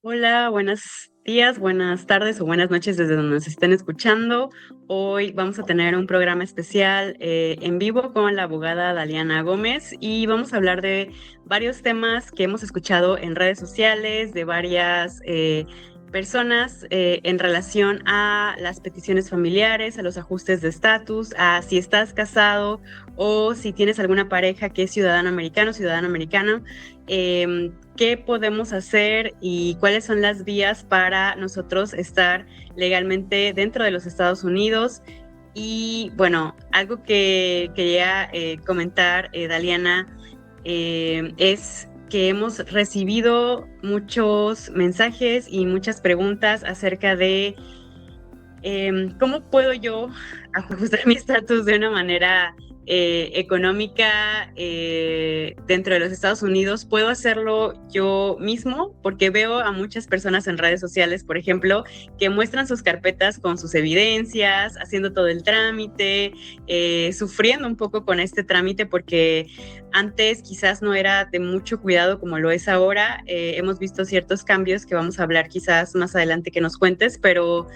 Hola, buenos días, buenas tardes o buenas noches desde donde nos estén escuchando. Hoy vamos a tener un programa especial en vivo con la abogada Daliana Gómez y vamos a hablar de varios temas que hemos escuchado en redes sociales de varias personas en relación a las peticiones familiares, a los ajustes de estatus, a si estás casado o si tienes alguna pareja que es ciudadano americano, ciudadano americano. ¿Qué podemos hacer y cuáles son las vías para nosotros estar legalmente dentro de los Estados Unidos? Y bueno, algo que quería comentar, Daliana, es que hemos recibido muchos mensajes y muchas preguntas acerca de cómo puedo yo ajustar mi estatus de una manera económica dentro de los Estados Unidos. Puedo hacerlo yo mismo porque veo a muchas personas en redes sociales, por ejemplo, que muestran sus carpetas con sus evidencias, haciendo todo el trámite, sufriendo un poco con este trámite porque antes quizás no era de mucho cuidado como lo es ahora. Hemos visto ciertos cambios que vamos a hablar quizás más adelante que nos cuentes, pero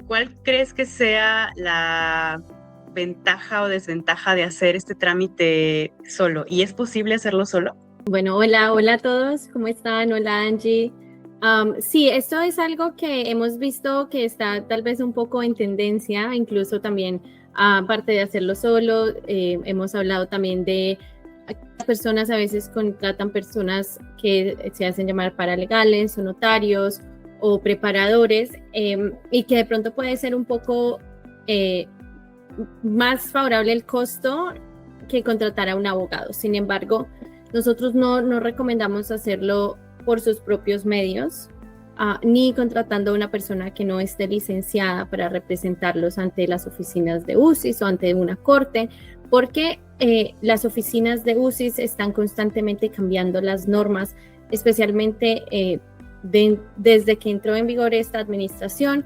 ¿cuál crees que sea la ventaja o desventaja de hacer este trámite solo? ¿Y es posible hacerlo solo? Bueno, hola a todos, ¿cómo están? Hola Angie. Sí, esto es algo que hemos visto que está tal vez un poco en tendencia, incluso también aparte de hacerlo solo, hemos hablado también de personas a veces contratan personas que se hacen llamar paralegales o notarios o preparadores y que de pronto puede ser un poco más favorable el costo que contratar a un abogado. Sin embargo, nosotros no recomendamos hacerlo por sus propios medios, ni contratando a una persona que no esté licenciada para representarlos ante las oficinas de UCIS o ante una corte, porque las oficinas de UCIS están constantemente cambiando las normas, especialmente desde que entró en vigor esta administración.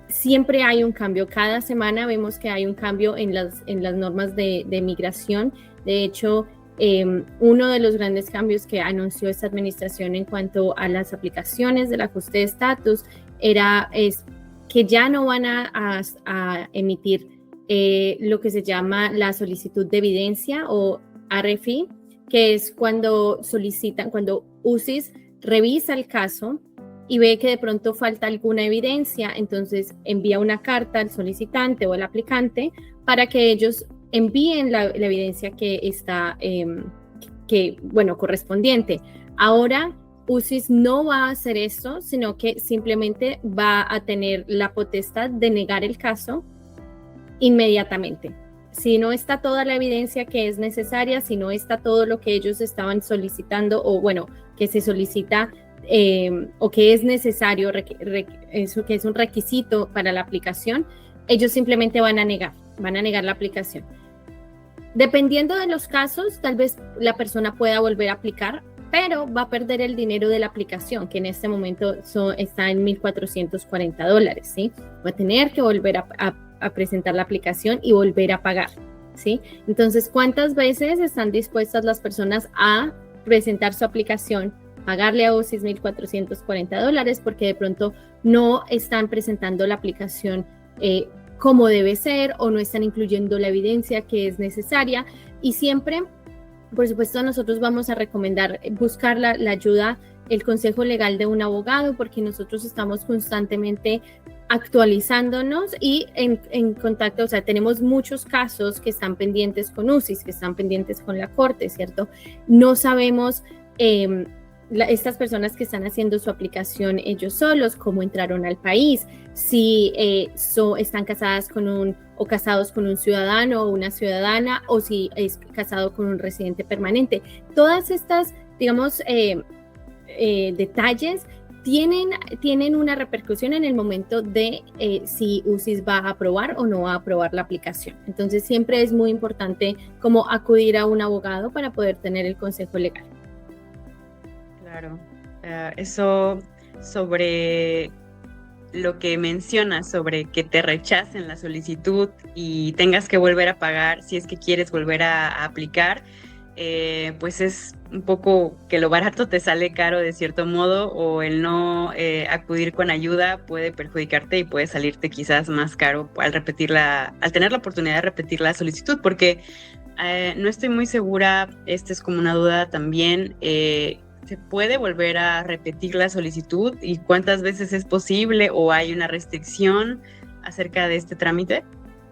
Siempre hay un cambio, cada semana vemos que hay un cambio en las normas de migración. De hecho, uno de los grandes cambios que anunció esta administración en cuanto a las aplicaciones del ajuste de estatus es que ya no van a emitir lo que se llama la solicitud de evidencia o RFE, que es cuando UCIS revisa el caso y ve que de pronto falta alguna evidencia, entonces envía una carta al solicitante o al aplicante para que ellos envíen la evidencia que está, correspondiente. Ahora, UCIS no va a hacer eso, sino que simplemente va a tener la potestad de negar el caso inmediatamente. Si no está toda la evidencia que es necesaria, si no está todo lo que ellos estaban solicitando que se solicita o que es necesario, eso que es un requisito para la aplicación, ellos simplemente van a negar la aplicación. Dependiendo de los casos, tal vez la persona pueda volver a aplicar, pero va a perder el dinero de la aplicación, que en este momento está en $1,440, ¿sí? Va a tener que volver a presentar la aplicación y volver a pagar, ¿sí? Entonces, ¿cuántas veces están dispuestas las personas a presentar su aplicación, pagarle a UCIS $1,440 porque de pronto no están presentando la aplicación como debe ser o no están incluyendo la evidencia que es necesaria? Y siempre, por supuesto, nosotros vamos a recomendar buscar la ayuda, el consejo legal de un abogado, porque nosotros estamos constantemente actualizándonos y en contacto, o sea, tenemos muchos casos que están pendientes con UCIS, que están pendientes con la corte, ¿cierto? No sabemos estas personas que están haciendo su aplicación ellos solos, cómo entraron al país, si están casadas casados con un ciudadano o una ciudadana, o si es casado con un residente permanente. Todas estas, digamos, detalles tienen una repercusión en el momento de si UCIS va a aprobar o no va a aprobar la aplicación. Entonces siempre es muy importante como acudir a un abogado para poder tener el consejo legal. Claro, eso sobre lo que mencionas, sobre que te rechacen la solicitud y tengas que volver a pagar si es que quieres volver a aplicar, pues es un poco que lo barato te sale caro de cierto modo, o el no acudir con ayuda puede perjudicarte y puede salirte quizás más caro al tener la oportunidad de repetir la solicitud, porque no estoy muy segura, esta es como una duda también, ¿se puede volver a repetir la solicitud y cuántas veces es posible o hay una restricción acerca de este trámite?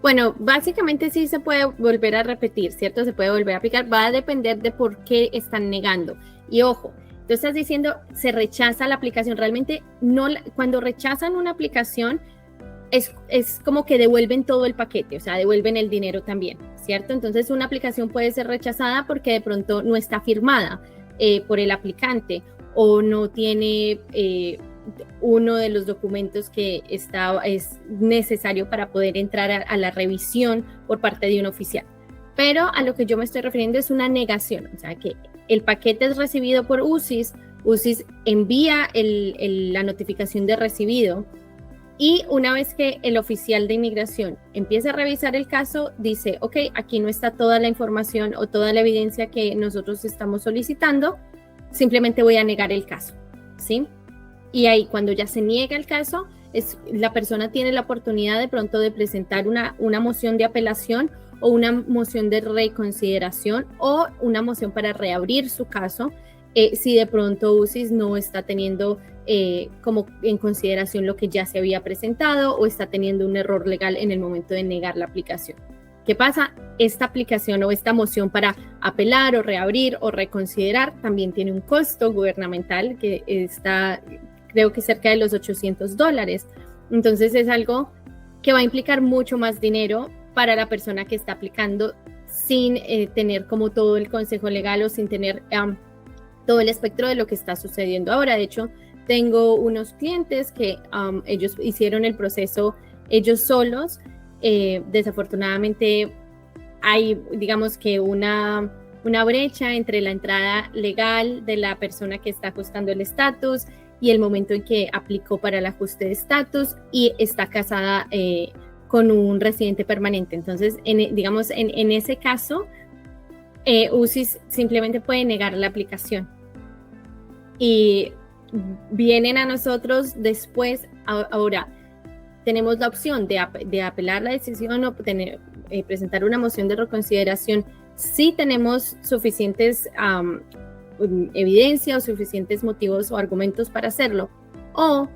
Bueno, básicamente sí se puede volver a repetir, ¿cierto? Se puede volver a aplicar, va a depender de por qué están negando. Y ojo, tú estás diciendo se rechaza la aplicación, realmente no, cuando rechazan una aplicación es como que devuelven todo el paquete, o sea, devuelven el dinero también, ¿cierto? Entonces una aplicación puede ser rechazada porque de pronto no está firmada por el aplicante o no tiene uno de los documentos que es necesario para poder entrar a la revisión por parte de un oficial. Pero a lo que yo me estoy refiriendo es una negación, o sea que el paquete es recibido por UCIS envía la notificación de recibido y una vez que el oficial de inmigración empieza a revisar el caso, dice, ok, aquí no está toda la información o toda la evidencia que nosotros estamos solicitando, simplemente voy a negar el caso, ¿sí? Y ahí cuando ya se niega el caso, la persona tiene la oportunidad de pronto de presentar una moción de apelación o una moción de reconsideración o una moción para reabrir su caso si de pronto UCIS no está teniendo como en consideración lo que ya se había presentado o está teniendo un error legal en el momento de negar la aplicación. ¿Qué pasa? Esta aplicación o esta moción para apelar o reabrir o reconsiderar también tiene un costo gubernamental que está, creo que cerca de los $800. Entonces es algo que va a implicar mucho más dinero para la persona que está aplicando sin tener como todo el consejo legal o sin tener todo el espectro de lo que está sucediendo ahora. De hecho, tengo unos clientes que ellos hicieron el proceso ellos solos. Desafortunadamente hay, digamos que una brecha entre la entrada legal de la persona que está ajustando el estatus y el momento en que aplicó para el ajuste de estatus y está casada con un residente permanente. Entonces, digamos, en ese caso, UCIS simplemente puede negar la aplicación. Y vienen a nosotros después, ahora, tenemos la opción de apelar la decisión o presentar una moción de reconsideración si tenemos suficientes evidencia o suficientes motivos o argumentos para hacerlo, o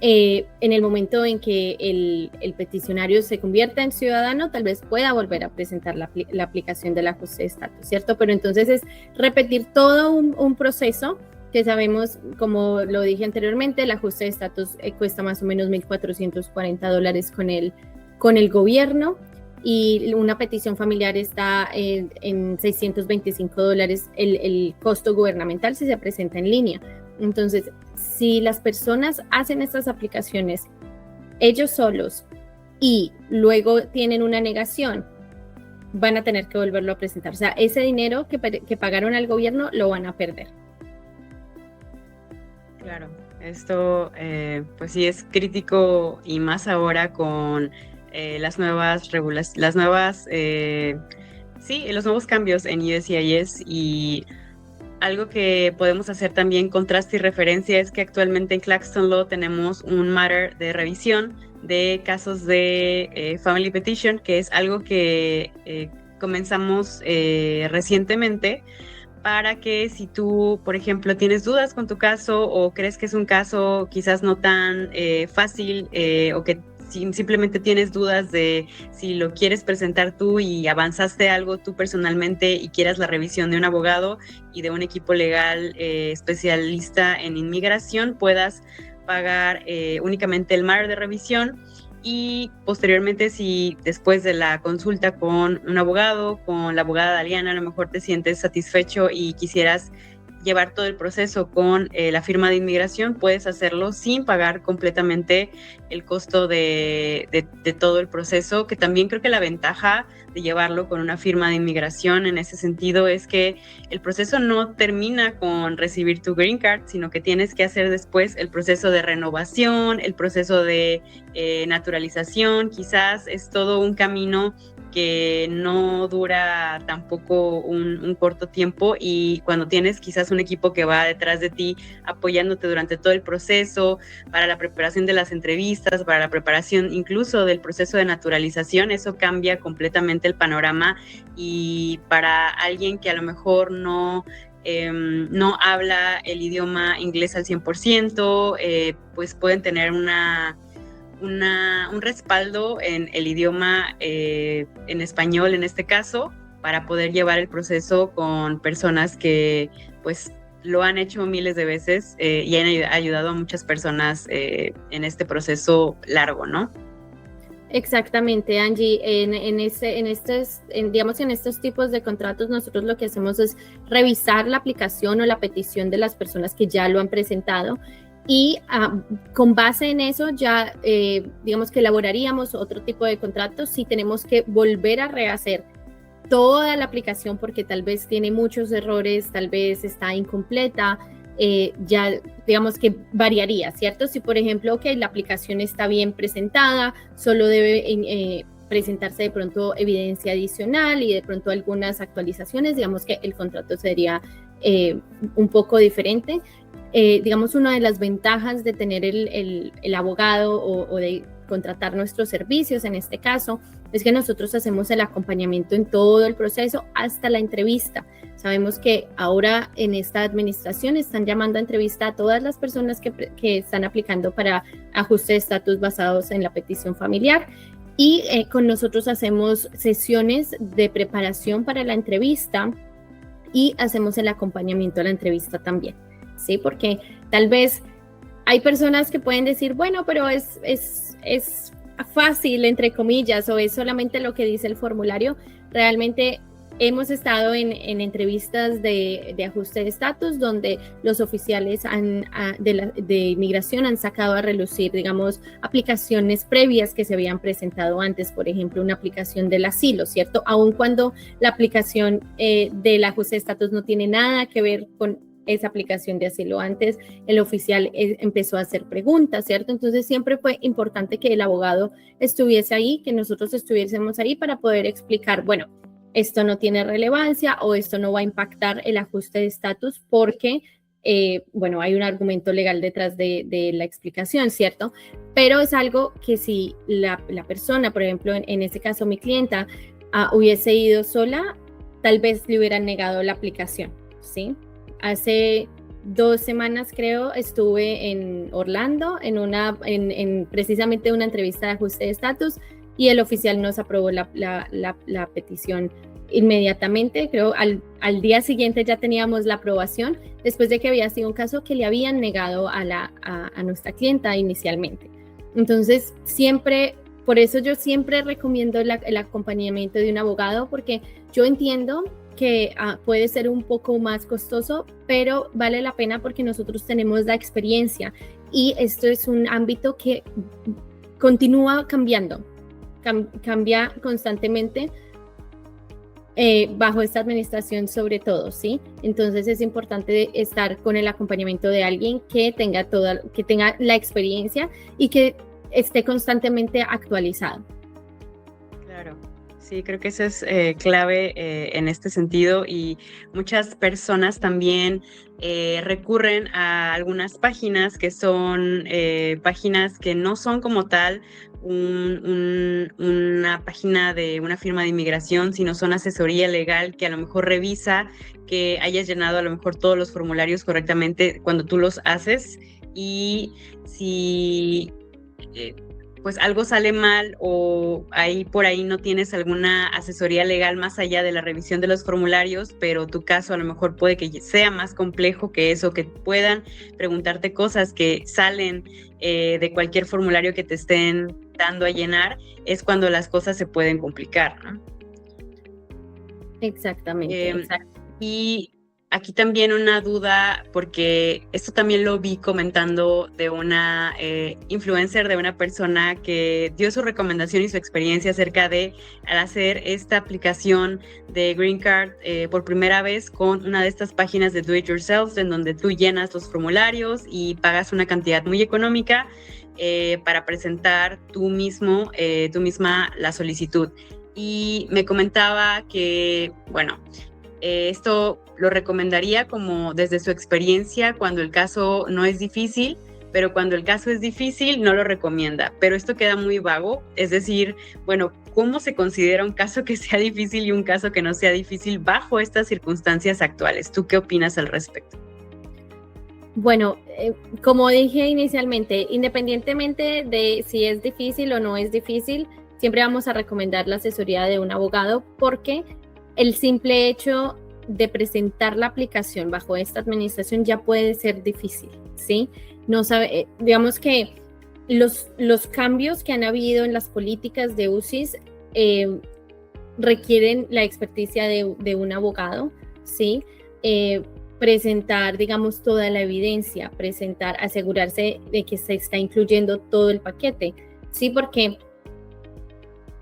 en el momento en que el peticionario se convierta en ciudadano, tal vez pueda volver a presentar la aplicación del ajuste de estatus, ¿cierto? Pero entonces es repetir todo un proceso que sabemos, como lo dije anteriormente, el ajuste de estatus cuesta más o menos $1,440 con el gobierno y una petición familiar está en $625 el costo gubernamental si se presenta en línea. Entonces, si las personas hacen estas aplicaciones ellos solos y luego tienen una negación, van a tener que volverlo a presentar. O sea, ese dinero que pagaron al gobierno lo van a perder. Claro, esto pues sí es crítico y más ahora con los nuevos cambios en USCIS, y algo que podemos hacer también contraste y referencia es que actualmente en Claxton Law tenemos un matter de revisión de casos de Family Petition, que es algo que comenzamos recientemente, para que si tú, por ejemplo, tienes dudas con tu caso o crees que es un caso quizás no tan fácil o que simplemente tienes dudas de si lo quieres presentar tú y avanzaste algo tú personalmente y quieras la revisión de un abogado y de un equipo legal especialista en inmigración, puedas pagar únicamente el matter de revisión. Y posteriormente, si después de la consulta con un abogado, con la abogada Daliana, a lo mejor te sientes satisfecho y quisieras llevar todo el proceso con la firma de inmigración, puedes hacerlo sin pagar completamente el costo de todo el proceso, que también creo que la ventaja de llevarlo con una firma de inmigración en ese sentido es que el proceso no termina con recibir tu green card, sino que tienes que hacer después el proceso de renovación, el proceso de naturalización. Quizás es todo un camino que no dura tampoco un corto tiempo, y cuando tienes quizás un equipo que va detrás de ti apoyándote durante todo el proceso, para la preparación de las entrevistas, para la preparación incluso del proceso de naturalización, eso cambia completamente el panorama. Y para alguien que a lo mejor no habla el idioma inglés al 100%, pues pueden tener un respaldo en el idioma en español, en este caso, para poder llevar el proceso con personas que pues lo han hecho miles de veces y han ayudado a muchas personas en este proceso largo, ¿no? Exactamente, Angie. En estos tipos de contratos, nosotros lo que hacemos es revisar la aplicación o la petición de las personas que ya lo han presentado, y con base en eso ya digamos que elaboraríamos otro tipo de contratos si tenemos que volver a rehacer toda la aplicación porque tal vez tiene muchos errores, tal vez está incompleta. Ya digamos que variaría, ¿cierto? Si por ejemplo, la aplicación está bien presentada, solo debe presentarse de pronto evidencia adicional y de pronto algunas actualizaciones, digamos que el contrato sería un poco diferente. Digamos, una de las ventajas de tener el abogado o de contratar nuestros servicios en este caso es que nosotros hacemos el acompañamiento en todo el proceso hasta la entrevista. Sabemos que ahora en esta administración están llamando a entrevista a todas las personas que están aplicando para ajuste de estatus basados en la petición familiar, y con nosotros hacemos sesiones de preparación para la entrevista y hacemos el acompañamiento a la entrevista también, ¿sí? Porque tal vez hay personas que pueden decir, bueno, pero es fácil, entre comillas, o es solamente lo que dice el formulario. Realmente hemos estado en entrevistas de ajuste de estatus donde los oficiales de inmigración han sacado a relucir, digamos, aplicaciones previas que se habían presentado antes, por ejemplo, una aplicación del asilo, ¿cierto? Aun cuando la aplicación del ajuste de estatus no tiene nada que ver con esa aplicación de asilo. Antes el oficial empezó a hacer preguntas, ¿cierto? Entonces siempre fue importante que el abogado estuviese ahí, que nosotros estuviésemos ahí para poder explicar, bueno, esto no tiene relevancia o esto no va a impactar el ajuste de estatus porque, bueno, hay un argumento legal detrás de la explicación, ¿cierto? Pero es algo que si la persona, por ejemplo, en este caso mi clienta, hubiese ido sola, tal vez le hubieran negado la aplicación, ¿sí? Hace 2 semanas, creo, estuve en Orlando en precisamente una entrevista de ajuste de estatus, y el oficial nos aprobó la petición inmediatamente. Creo al día siguiente ya teníamos la aprobación, después de que había sido un caso que le habían negado a nuestra clienta inicialmente. Entonces, por eso yo siempre recomiendo el acompañamiento de un abogado, porque yo entiendo que puede ser un poco más costoso, pero vale la pena porque nosotros tenemos la experiencia y esto es un ámbito que continúa cambiando, cambia constantemente bajo esta administración sobre todo, ¿sí? Entonces es importante estar con el acompañamiento de alguien que tenga la experiencia y que esté constantemente actualizado. Claro. Sí, creo que eso es clave en este sentido, y muchas personas también recurren a algunas páginas que son páginas que no son como tal una página de una firma de inmigración, sino son asesoría legal que a lo mejor revisa que hayas llenado a lo mejor todos los formularios correctamente cuando tú los haces, y si pues algo sale mal o por ahí no tienes alguna asesoría legal más allá de la revisión de los formularios, pero tu caso a lo mejor puede que sea más complejo que eso, que puedan preguntarte cosas que salen de cualquier formulario que te estén dando a llenar, es cuando las cosas se pueden complicar, ¿no? Exactamente. Y aquí también una duda, porque esto también lo vi comentando de una influencer, de una persona que dio su recomendación y su experiencia acerca de al hacer esta aplicación de Green Card por primera vez con una de estas páginas de Do It Yourself, en donde tú llenas los formularios y pagas una cantidad muy económica para presentar tú misma la solicitud. y me comentaba que, bueno, esto lo recomendaría como desde su experiencia cuando el caso no es difícil, pero cuando el caso es difícil no lo recomienda. Pero esto queda muy vago, es decir, bueno, ¿cómo se considera un caso que sea difícil y un caso que no sea difícil bajo estas circunstancias actuales? ¿Tú qué opinas al respecto? Bueno, como dije inicialmente, independientemente de si es difícil o no es difícil, siempre vamos a recomendar la asesoría de un abogado porque el simple hecho de presentar la aplicación bajo esta administración ya puede ser difícil, ¿sí? No sabe, digamos que los cambios que han habido en las políticas de UCIS requieren la experticia de un abogado, ¿sí? Presentar, digamos, toda la evidencia, asegurarse de que se está incluyendo todo el paquete, ¿sí? Porque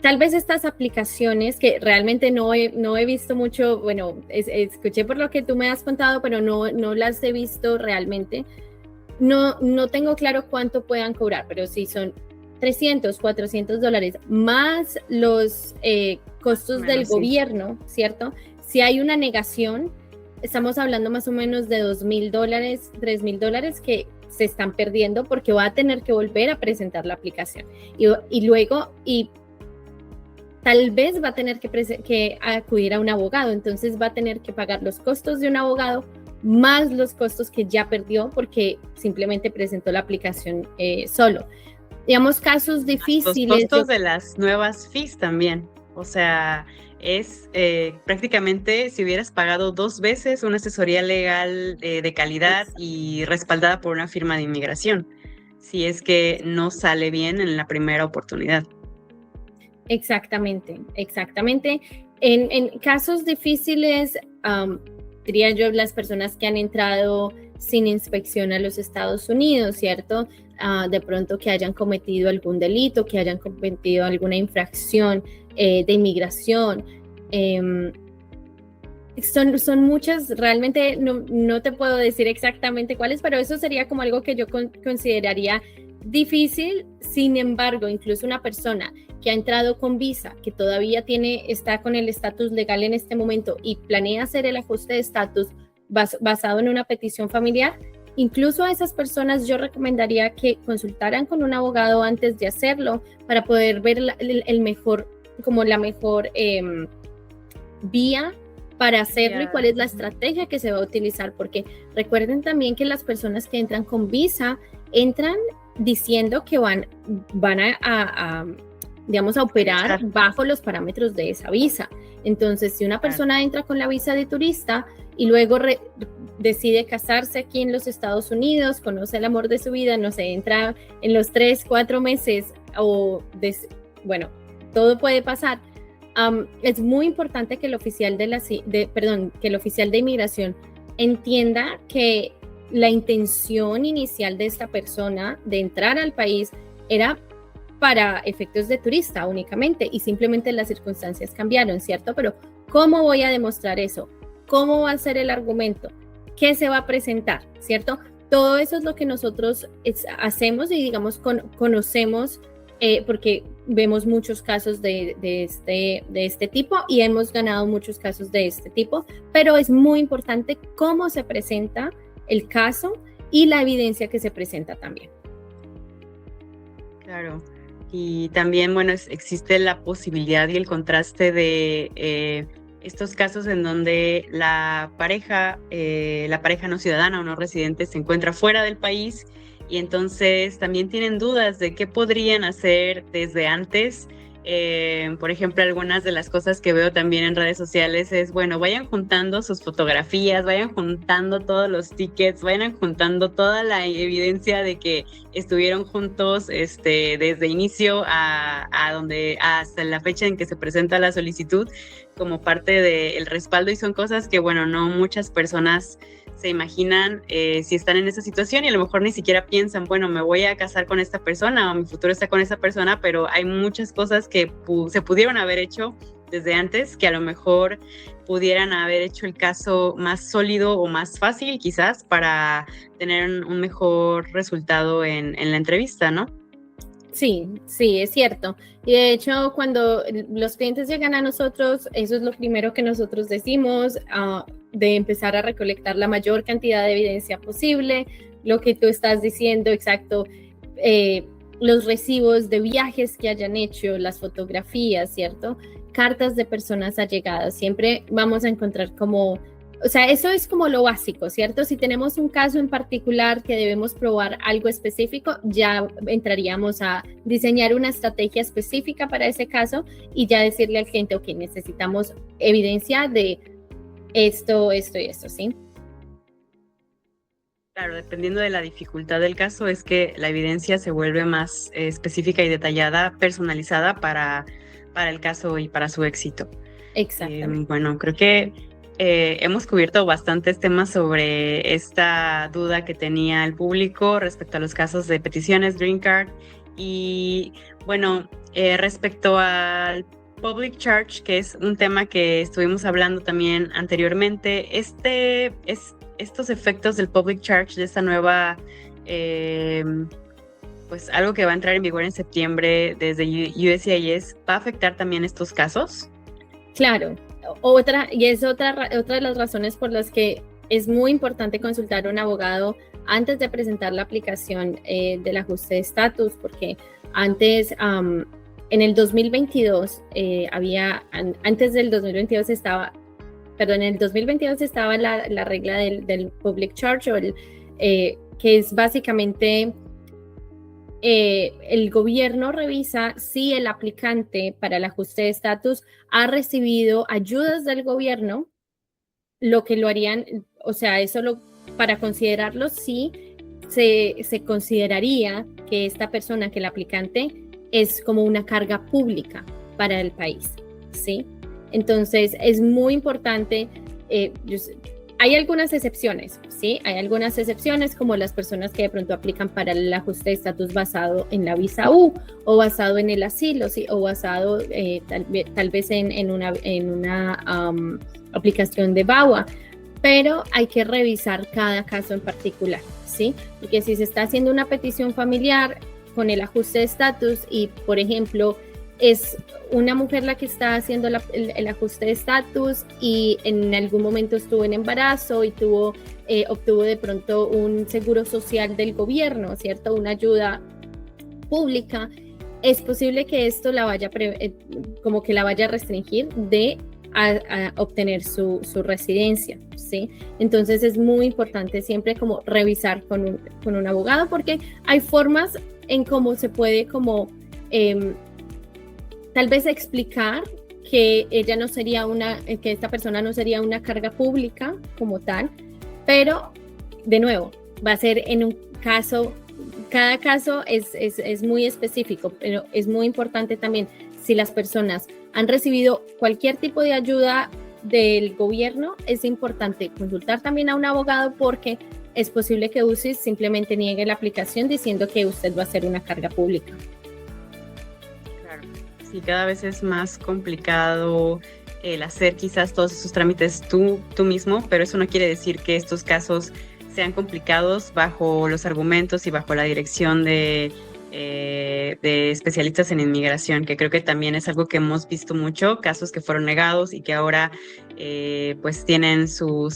tal vez estas aplicaciones que realmente no he visto mucho, bueno, escuché por lo que tú me has contado, pero no las he visto realmente. No tengo claro cuánto puedan cobrar, pero si son $300, $400 más los costos del gobierno, ¿cierto? Si hay una negación, estamos hablando más o menos de $2,000, $3,000 que se están perdiendo porque va a tener que volver a presentar la aplicación. Y luego, tal vez va a tener que acudir a un abogado, entonces va a tener que pagar los costos de un abogado más los costos que ya perdió porque simplemente presentó la aplicación solo. Digamos, casos difíciles. Los costos de las nuevas fees también, o sea, es prácticamente si hubieras pagado 2 veces una asesoría legal de calidad y respaldada por una firma de inmigración, si es que no sale bien en la primera oportunidad. Exactamente. En casos difíciles, diría yo, las personas que han entrado sin inspección a los Estados Unidos, ¿cierto? De pronto que hayan cometido algún delito, que hayan cometido alguna infracción de inmigración. Son muchas, realmente no te puedo decir exactamente cuáles, pero eso sería como algo que yo consideraría difícil. Sin embargo, incluso una persona que ha entrado con visa, que todavía está con el estatus legal en este momento y planea hacer el ajuste de estatus basado en una petición familiar, incluso a esas personas yo recomendaría que consultaran con un abogado antes de hacerlo para poder ver la mejor vía para hacerlo y cuál es la estrategia que se va a utilizar, porque recuerden también que las personas que entran con visa entran diciendo que van a operar bajo los parámetros de esa visa. Entonces, si una persona entra con la visa de turista y luego decide casarse aquí en los Estados Unidos, conoce el amor de su vida, no sé, entra en los 3-4 meses todo puede pasar. Es muy importante que el oficial que el oficial de inmigración entienda que la intención inicial de esta persona de entrar al país era para efectos de turista únicamente y simplemente las circunstancias cambiaron, ¿cierto? Pero ¿cómo voy a demostrar eso? ¿Cómo va a ser el argumento? ¿Qué se va a presentar? ¿Cierto? Todo eso es lo que nosotros hacemos y digamos conocemos porque vemos muchos casos de este tipo y hemos ganado muchos casos de este tipo, pero es muy importante cómo se presenta el caso y la evidencia que se presenta también. Claro, y también, bueno, existe la posibilidad y el contraste de estos casos en donde la pareja no ciudadana o no residente se encuentra fuera del país y entonces también tienen dudas de qué podrían hacer desde antes. Por ejemplo, algunas de las cosas que veo también en redes sociales es, bueno, vayan juntando sus fotografías, vayan juntando todos los tickets, vayan juntando toda la evidencia de que estuvieron juntos desde inicio hasta la fecha en que se presenta la solicitud como parte del respaldo, y son cosas que, bueno, no muchas personas se imaginan si están en esa situación y a lo mejor ni siquiera piensan, bueno, me voy a casar con esta persona o mi futuro está con esa persona, pero hay muchas cosas que se pudieron haber hecho desde antes que a lo mejor pudieran haber hecho el caso más sólido o más fácil quizás para tener un mejor resultado en la entrevista, ¿no? Sí, sí, es cierto. Y de hecho, cuando los clientes llegan a nosotros, eso es lo primero que nosotros decimos, de empezar a recolectar la mayor cantidad de evidencia posible, lo que tú estás diciendo, exacto, los recibos de viajes que hayan hecho, las fotografías, ¿cierto? Cartas de personas allegadas, siempre vamos a encontrar como... O sea, eso es como lo básico, ¿cierto? Si tenemos un caso en particular que debemos probar algo específico, ya entraríamos a diseñar una estrategia específica para ese caso y ya decirle al cliente, ok, necesitamos evidencia de esto, esto y esto, ¿sí? Claro, dependiendo de la dificultad del caso, es que la evidencia se vuelve más específica y detallada, personalizada para el caso y para su éxito. Exactamente. Bueno, creo que hemos cubierto bastantes temas sobre esta duda que tenía el público respecto a los casos de peticiones Green Card. Y bueno, respecto al Public Charge, que es un tema que estuvimos hablando también anteriormente, estos efectos del Public Charge de esta nueva, pues algo que va a entrar en vigor en septiembre desde USCIS, ¿va a afectar también estos casos? Claro, otra de las razones por las que es muy importante consultar a un abogado antes de presentar la aplicación del ajuste de estatus, porque antes, en el 2022, antes del 2022 estaba, perdón, en el 2022 estaba la regla del Public Charge, que es básicamente... el gobierno revisa si el aplicante para el ajuste de estatus ha recibido ayudas del gobierno, lo que lo harían, o sea, para considerarlo, sí se consideraría que esta persona, que el aplicante, es como una carga pública para el país, ¿sí? Entonces, es muy importante. Hay algunas excepciones, ¿sí? Hay algunas excepciones, como las personas que de pronto aplican para el ajuste de estatus basado en la visa U o basado en el asilo, ¿sí? O basado tal vez en una aplicación de VAWA, pero hay que revisar cada caso en particular, ¿sí? Porque si se está haciendo una petición familiar con el ajuste de estatus y, por ejemplo, es una mujer la que está haciendo el ajuste de estatus y en algún momento estuvo en embarazo y obtuvo de pronto un seguro social del gobierno, ¿cierto? Una ayuda pública. Es posible que esto la vaya a restringir de a obtener su residencia, ¿sí? Entonces es muy importante siempre como revisar con un abogado, porque hay formas en cómo se puede como... tal vez explicar que que esta persona no sería una carga pública como tal, pero de nuevo, va a ser en un caso, cada caso es muy específico, pero es muy importante también, si las personas han recibido cualquier tipo de ayuda del gobierno, es importante consultar también a un abogado, porque es posible que UCIS simplemente niegue la aplicación diciendo que usted va a ser una carga pública. Y cada vez es más complicado el hacer quizás todos esos trámites tú mismo, pero eso no quiere decir que estos casos sean complicados bajo los argumentos y bajo la dirección de especialistas en inmigración, que creo que también es algo que hemos visto mucho, casos que fueron negados y que ahora pues tienen su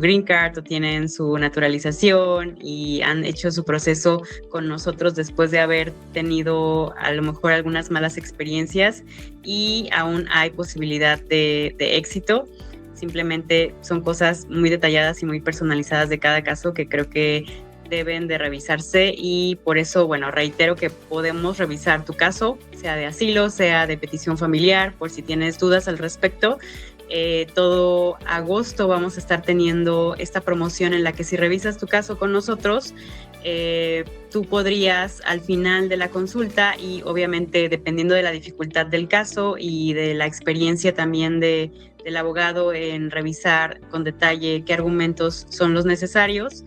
green card o tienen su naturalización y han hecho su proceso con nosotros después de haber tenido a lo mejor algunas malas experiencias, y aún hay posibilidad de éxito. Simplemente son cosas muy detalladas y muy personalizadas de cada caso que creo que deben de revisarse, y por eso, bueno, reitero que podemos revisar tu caso, sea de asilo, sea de petición familiar, por si tienes dudas al respecto. Todo agosto vamos a estar teniendo esta promoción en la que si revisas tu caso con nosotros, tú podrías al final de la consulta, y obviamente dependiendo de la dificultad del caso y de la experiencia también del abogado en revisar con detalle qué argumentos son los necesarios,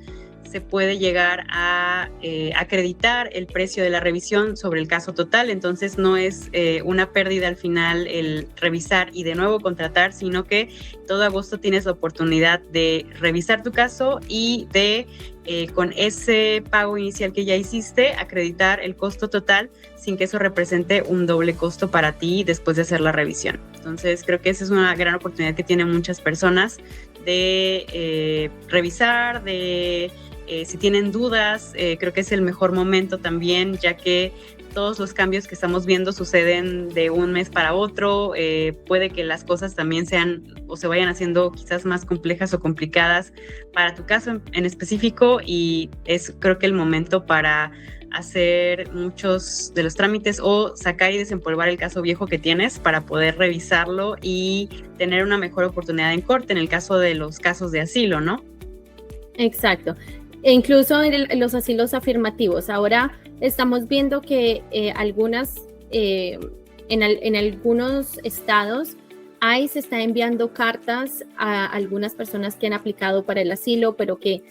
se puede llegar a acreditar el precio de la revisión sobre el caso total. Entonces no es una pérdida al final el revisar y de nuevo contratar, sino que todo agosto tienes la oportunidad de revisar tu caso y de con ese pago inicial que ya hiciste, acreditar el costo total sin que eso represente un doble costo para ti después de hacer la revisión. Entonces creo que esa es una gran oportunidad que tienen muchas personas de revisar, de si tienen dudas, creo que es el mejor momento también, ya que todos los cambios que estamos viendo suceden de un mes para otro. Puede que las cosas también sean o se vayan haciendo quizás más complejas o complicadas para tu caso en específico, y es creo que el momento para hacer muchos de los trámites o sacar y desempolvar el caso viejo que tienes para poder revisarlo y tener una mejor oportunidad en corte en el caso de los casos de asilo, ¿no? Exacto. E incluso en los asilos afirmativos. Ahora estamos viendo que en algunos estados ICE está enviando cartas a algunas personas que han aplicado para el asilo, pero que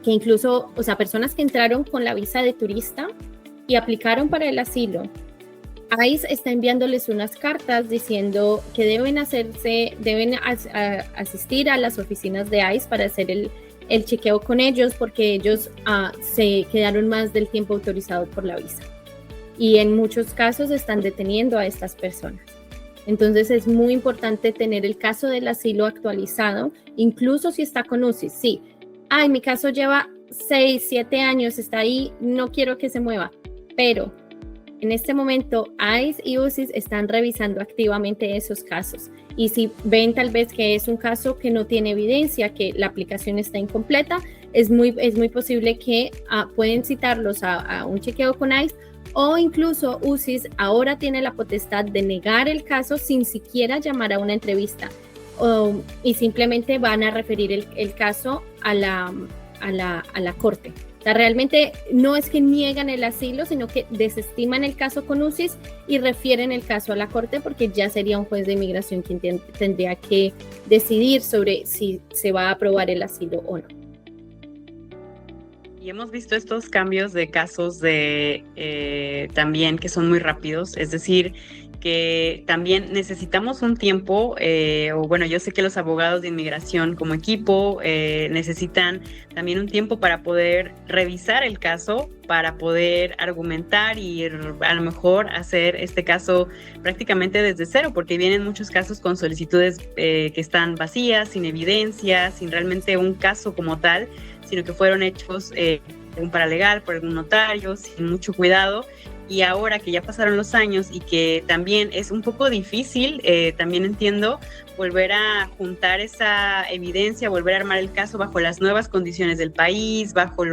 incluso, o sea, personas que entraron con la visa de turista y aplicaron para el asilo. ICE está enviándoles unas cartas diciendo que deben asistir a las oficinas de ICE para hacer el chequeo con ellos, porque ellos se quedaron más del tiempo autorizado por la visa. Y en muchos casos están deteniendo a estas personas. Entonces es muy importante tener el caso del asilo actualizado, incluso si está con UCIS. Sí, mi caso lleva 6, 7 años, está ahí, no quiero que se mueva. Pero en este momento ICE y UCIS están revisando activamente esos casos. Y si ven tal vez que es un caso que no tiene evidencia, que la aplicación está incompleta, es muy posible que pueden citarlos a un chequeo con ICE, o incluso UCIS ahora tiene la potestad de negar el caso sin siquiera llamar a una entrevista, y simplemente van a referir el caso a la corte. O sea, realmente no es que niegan el asilo, sino que desestiman el caso con UCIS y refieren el caso a la corte, porque ya sería un juez de inmigración quien tendría que decidir sobre si se va a aprobar el asilo o no. Y hemos visto estos cambios de casos también que son muy rápidos, es decir, que también necesitamos un tiempo, yo sé que los abogados de inmigración como equipo necesitan también un tiempo para poder revisar el caso, para poder argumentar y a lo mejor hacer este caso prácticamente desde cero, porque vienen muchos casos con solicitudes que están vacías, sin evidencia, sin realmente un caso como tal, sino que fueron hechos un paralegal, por algún notario, sin mucho cuidado. Y ahora que ya pasaron los años y que también es un poco difícil, también entiendo, volver a juntar esa evidencia, volver a armar el caso bajo las nuevas condiciones del país, bajo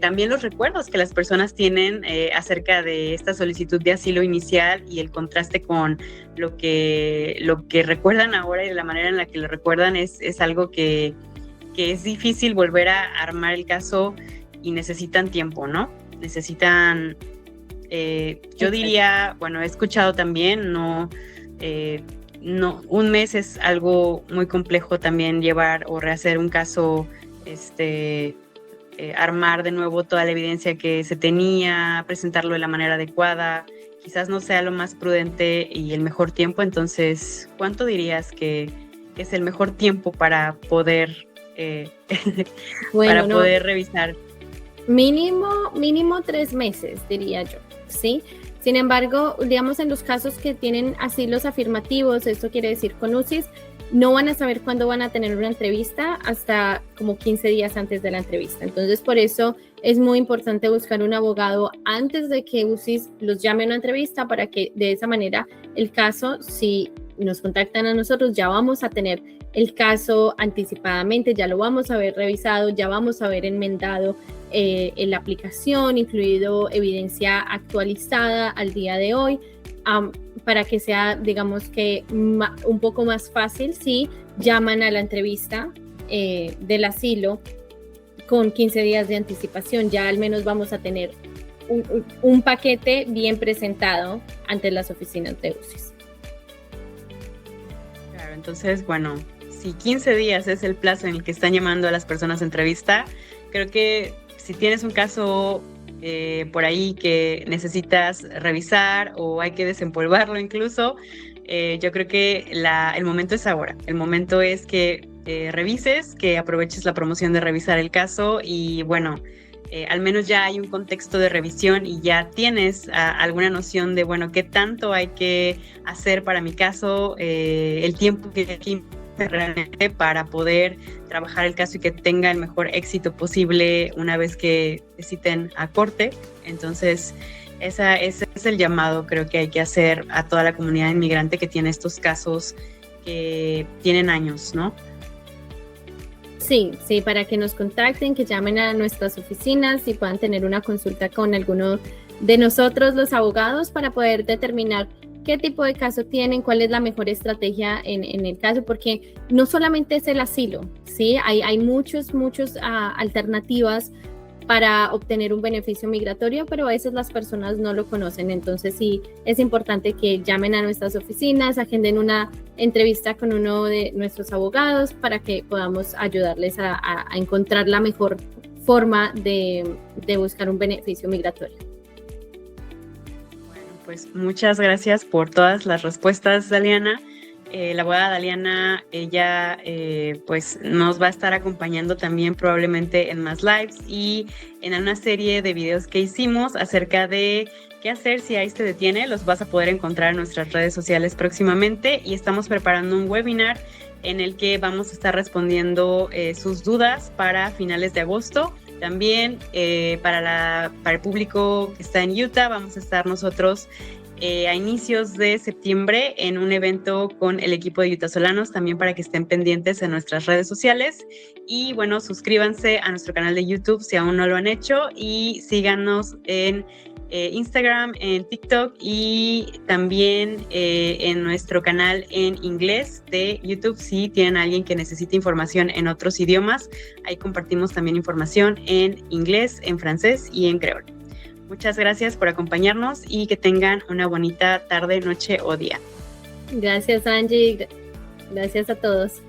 también los recuerdos que las personas tienen acerca de esta solicitud de asilo inicial, y el contraste con lo que recuerdan ahora y de la manera en la que lo recuerdan es algo que es difícil volver a armar el caso, y necesitan tiempo, ¿no? Necesitan... yo diría, he escuchado también, no, un mes es algo muy complejo también llevar o rehacer un caso, armar de nuevo toda la evidencia que se tenía, presentarlo de la manera adecuada, quizás no sea lo más prudente y el mejor tiempo. Entonces, ¿cuánto dirías que es el mejor tiempo para poder, poder revisar? Mínimo 3 meses, diría yo, ¿sí? Sin embargo, digamos, en los casos que tienen asilos afirmativos, esto quiere decir con UCIS, no van a saber cuándo van a tener una entrevista hasta como 15 días antes de la entrevista. Entonces, por eso es muy importante buscar un abogado antes de que UCIS los llame a una entrevista, para que de esa manera el caso, si nos contactan a nosotros, ya vamos a tener el caso anticipadamente, ya lo vamos a haber revisado, ya vamos a haber enmendado en la aplicación, incluido evidencia actualizada al día de hoy, para que sea, digamos que un poco más fácil si llaman a la entrevista del asilo con 15 días de anticipación. Ya al menos vamos a tener un paquete bien presentado ante las oficinas de UCIS. Claro, entonces, si 15 días es el plazo en el que están llamando a las personas a entrevista, Creo que si tienes un caso por ahí que necesitas revisar o hay que desempolvarlo incluso, yo creo que el momento es ahora. El momento es que revises, que aproveches la promoción de revisar el caso y bueno, al menos ya hay un contexto de revisión y ya tienes alguna noción de, bueno, qué tanto hay que hacer para mi caso, el tiempo que aquí realmente para poder trabajar el caso y que tenga el mejor éxito posible una vez que citen a corte. Entonces, ese es el llamado, creo que hay que hacer a toda la comunidad inmigrante que tiene estos casos que tienen años, ¿no? Sí, para que nos contacten, que llamen a nuestras oficinas y puedan tener una consulta con alguno de nosotros, los abogados, para poder determinar qué tipo de caso tienen, cuál es la mejor estrategia en el caso, porque no solamente es el asilo, ¿sí? Hay muchas alternativas para obtener un beneficio migratorio, pero a veces las personas no lo conocen. Entonces sí es importante que llamen a nuestras oficinas, agenden una entrevista con uno de nuestros abogados para que podamos ayudarles a encontrar la mejor forma de buscar un beneficio migratorio. Bueno, pues muchas gracias por todas las respuestas, Daliana. La abogada Daliana, ella pues nos va a estar acompañando también probablemente en más lives y en una serie de videos que hicimos acerca de qué hacer si ICE te detiene. Los vas a poder encontrar en nuestras redes sociales próximamente y estamos preparando un webinar en el que vamos a estar respondiendo sus dudas para finales de agosto. También para el público que está en Utah vamos a estar nosotros a inicios de septiembre en un evento con el equipo de Utahsolanos, también para que estén pendientes en nuestras redes sociales. Y bueno, suscríbanse a nuestro canal de YouTube si aún no lo han hecho y síganos en Instagram, en TikTok y también en nuestro canal en inglés de YouTube si tienen a alguien que necesite información en otros idiomas. Ahí compartimos también información en inglés, en francés y en creol. Muchas gracias por acompañarnos y que tengan una bonita tarde, noche o día. Gracias, Angie. Gracias a todos.